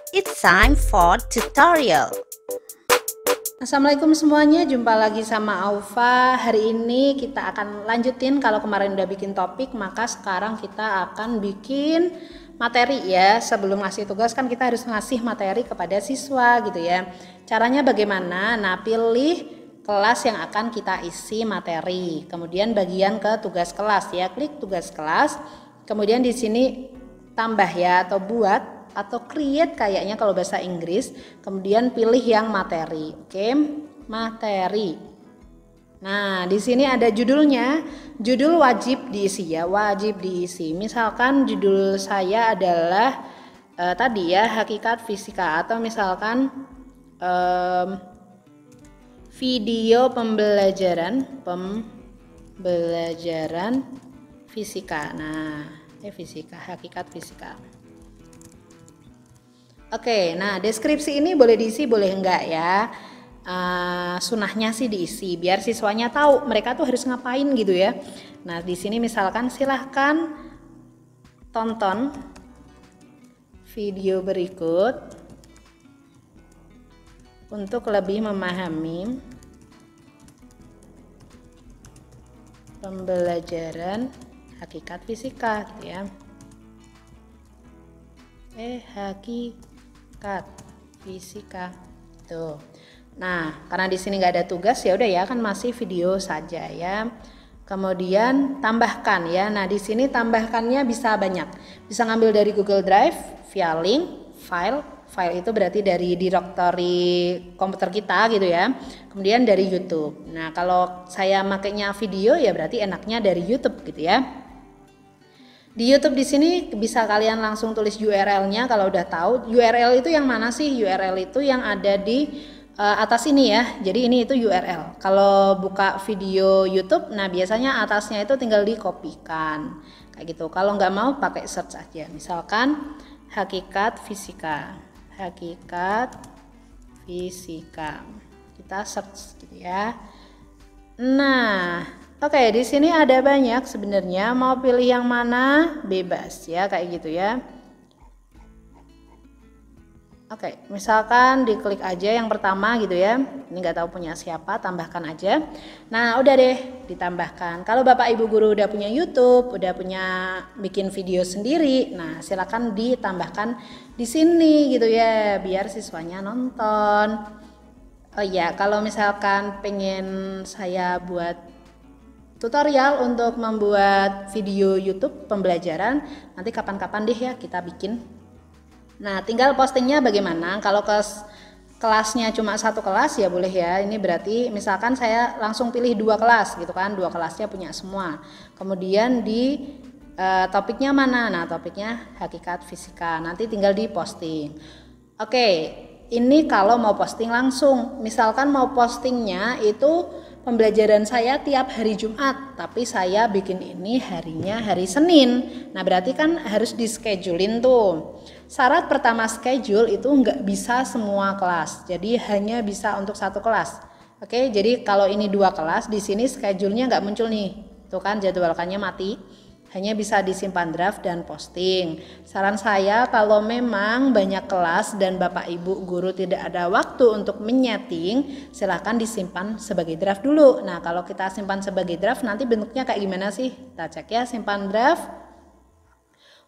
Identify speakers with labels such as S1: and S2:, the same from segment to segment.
S1: It's time for tutorial.
S2: Assalamualaikum semuanya, jumpa lagi sama Aufa. Hari ini kita akan lanjutin, kalau kemarin udah bikin topik, maka sekarang kita akan bikin materi ya. Sebelum ngasih tugas kan kita harus ngasih materi kepada siswa gitu ya. Caranya bagaimana? Nah, pilih kelas yang akan kita isi materi. Kemudian bagian ke tugas kelas ya, klik tugas kelas. Kemudian di sini tambah ya, atau buat atau create kayaknya kalau bahasa Inggris, kemudian pilih yang materi. Oke, materi. Nah, di sini ada judulnya. Judul wajib diisi ya, wajib diisi. Misalkan judul saya adalah tadi ya, hakikat fisika, atau misalkan video pembelajaran fisika. Nah, fisika, hakikat fisika. Oke, nah deskripsi ini boleh diisi, boleh enggak ya. Sunahnya sih diisi, biar siswanya tahu mereka tuh harus ngapain gitu ya. Nah, di sini misalkan silahkan tonton video berikut untuk lebih memahami pembelajaran hakikat fisika gitu ya. Hakikat fisika tuh. Nah, karena di sini nggak ada tugas ya udah ya, kan masih video saja ya. Kemudian tambahkan ya. Nah, di sini tambahkannya bisa banyak. Bisa ngambil dari Google Drive via link, file itu berarti dari directory komputer kita gitu ya. Kemudian dari YouTube. Nah, kalau saya makainya video ya berarti enaknya dari YouTube gitu ya. Di YouTube di sini bisa kalian langsung tulis URL-nya kalau udah tahu. URL itu yang mana sih? URL itu yang ada di atas ini ya. Jadi ini itu URL. Kalau buka video YouTube, nah biasanya atasnya itu tinggal dikopikan. Kayak gitu. Kalau nggak mau pakai search aja. Misalkan hakikat fisika. Hakikat fisika. Kita search gitu ya. Nah, oke, di sini ada banyak sebenarnya, mau pilih yang mana bebas ya, kayak gitu ya. Oke, misalkan diklik aja yang pertama gitu ya. Ini nggak tahu punya siapa, tambahkan aja. Nah, udah deh ditambahkan. Kalau Bapak Ibu guru udah punya YouTube, udah punya bikin video sendiri, nah silakan ditambahkan di sini gitu ya, biar siswanya nonton. Oh iya, kalau misalkan pengen saya buat tutorial untuk membuat video YouTube pembelajaran, nanti kapan-kapan deh ya kita bikin. Nah, tinggal postingnya bagaimana. Kalau kelasnya cuma satu kelas ya boleh ya. Ini berarti misalkan saya langsung pilih 2 kelas gitu kan, 2 kelasnya punya semua. Kemudian di topiknya mana? Nah, topiknya hakikat fisika. Nanti tinggal di posting. Oke, ini kalau mau posting langsung. Misalkan mau postingnya itu pembelajaran saya tiap hari Jumat, tapi saya bikin ini harinya hari Senin. Nah, berarti kan harus di-schedulein tuh. Syarat pertama schedule itu nggak bisa semua kelas, jadi hanya bisa untuk satu kelas. Oke, jadi kalau ini 2 kelas, di sini schedule-nya nggak muncul nih. Tuh kan jadwalkannya mati. Hanya bisa disimpan draft dan posting. Saran saya kalau memang banyak kelas dan Bapak Ibu guru tidak ada waktu untuk menyeting, silahkan disimpan sebagai draft dulu. Nah, kalau kita simpan sebagai draft nanti bentuknya kayak gimana sih? Kita cek ya, simpan draft.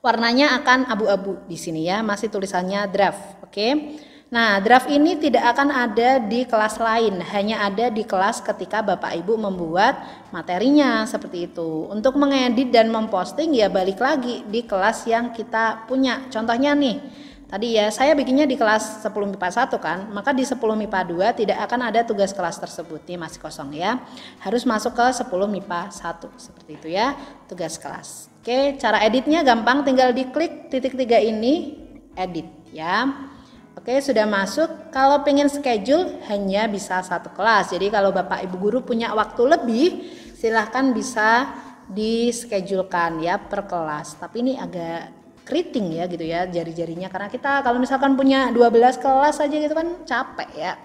S2: Warnanya akan abu-abu di sini ya, masih tulisannya draft. Oke. Nah, draft ini tidak akan ada di kelas lain, hanya ada di kelas ketika Bapak Ibu membuat materinya seperti itu. Untuk mengedit dan memposting ya balik lagi di kelas yang kita punya. Contohnya nih, tadi ya saya bikinnya di kelas 10 MIPA 1 kan, maka di 10 MIPA 2 tidak akan ada tugas kelas tersebut. Ini masih kosong ya. Harus masuk ke 10 MIPA 1 seperti itu ya, tugas kelas. Oke, cara editnya gampang, tinggal diklik titik 3 ini, edit ya. Oke, sudah masuk. Kalau pengen schedule hanya bisa satu kelas. Jadi kalau Bapak Ibu guru punya waktu lebih, silahkan bisa di-schedulekan ya per kelas. Tapi ini agak keriting ya gitu ya jari-jarinya, karena kita kalau misalkan punya 12 kelas aja gitu kan capek ya.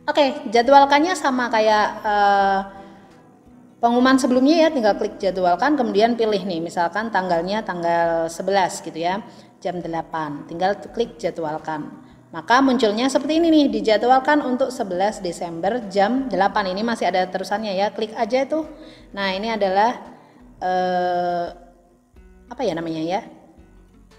S2: Oke, jadwalkannya sama kayak pengumuman sebelumnya ya, tinggal klik jadwalkan, kemudian pilih nih, misalkan tanggalnya tanggal 11 gitu ya, jam 8, tinggal klik jadwalkan. Maka munculnya seperti ini nih, dijadwalkan untuk 11 Desember jam 8. Ini masih ada terusannya ya, klik aja itu. Nah ini adalah apa ya namanya ya,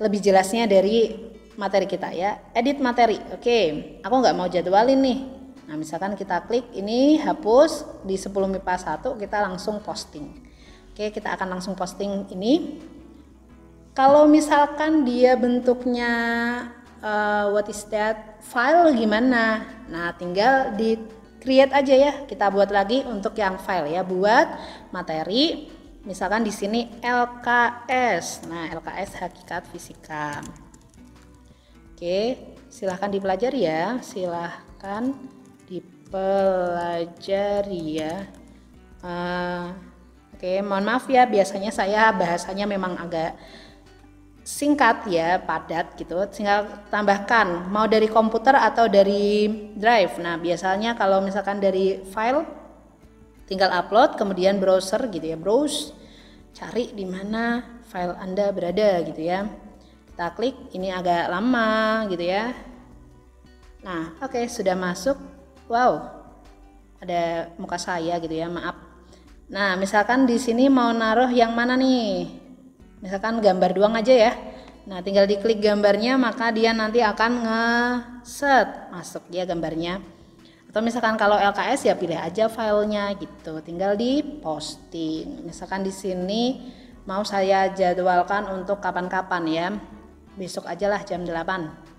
S2: lebih jelasnya dari materi kita ya, edit materi. Oke, aku nggak mau jadwalin nih. Nah misalkan kita klik ini hapus di 10 MIPA 1, kita langsung posting. Oke, kita akan langsung posting ini. Kalau misalkan dia bentuknya what is that file gimana? Nah tinggal di create aja ya, kita buat lagi untuk yang file ya, buat materi. Misalkan di sini LKS. Nah LKS hakikat fisika. Oke, silahkan dipelajari ya, silahkan dipelajari ya. Oke, mohon maaf ya, biasanya saya bahasanya memang agak singkat ya, padat gitu. Tinggal tambahkan mau dari komputer atau dari drive. Nah biasanya kalau misalkan dari file tinggal upload, kemudian browser gitu ya, browse, cari di mana file Anda berada gitu ya. Kita klik, ini agak lama gitu ya. Nah oke, sudah masuk. Wow, ada muka saya gitu ya, maaf. Nah misalkan di sini mau naruh yang mana nih, misalkan gambar doang aja ya. Nah tinggal diklik gambarnya, maka dia nanti akan nge-set masuk dia gambarnya. Atau misalkan kalau LKS ya pilih aja filenya gitu, tinggal di posting. Misalkan di sini mau saya jadwalkan untuk kapan-kapan ya, besok aja lah jam 8.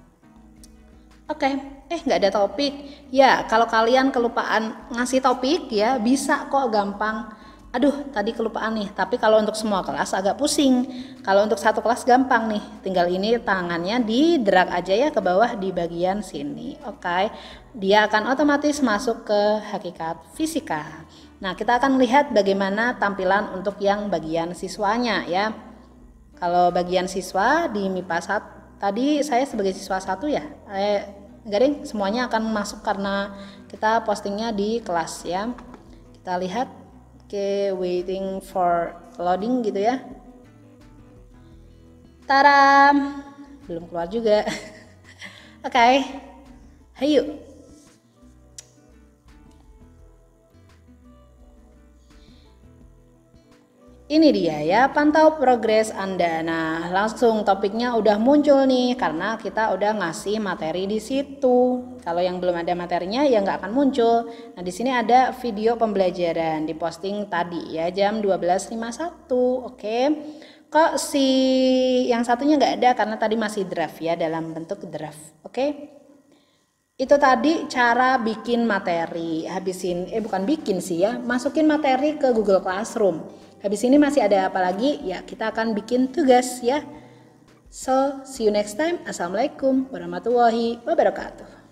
S2: Oke, nggak ada topik. Ya, kalau kalian kelupaan ngasih topik ya, bisa kok gampang. Aduh, tadi kelupaan nih. Tapi kalau untuk semua kelas agak pusing. Kalau untuk satu kelas gampang nih. Tinggal ini tangannya di drag aja ya ke bawah di bagian sini. Oke, dia akan otomatis masuk ke hakikat fisika. Nah, kita akan lihat bagaimana tampilan untuk yang bagian siswanya ya. Kalau bagian siswa di MIPA 1, tadi saya sebagai siswa 1 ya. Enggak deh, semuanya akan masuk karena kita postingnya di kelas ya. Kita lihat, oke, waiting for loading gitu ya. Taram, belum keluar juga. Oke, hayu. Ini dia ya, pantau progres Anda. Nah, langsung topiknya udah muncul nih karena kita udah ngasih materi di situ. Kalau yang belum ada materinya ya nggak akan muncul. Nah, di sini ada video pembelajaran diposting tadi ya jam 12.51. Oke. Kok si yang satunya nggak ada karena tadi masih draft ya, dalam bentuk draft. Oke. Itu tadi cara bikin materi. Bukan bikin sih ya, masukin materi ke Google Classroom. Habis ini masih ada apa lagi? Ya, kita akan bikin tugas ya. So, see you next time. Assalamualaikum warahmatullahi wabarakatuh.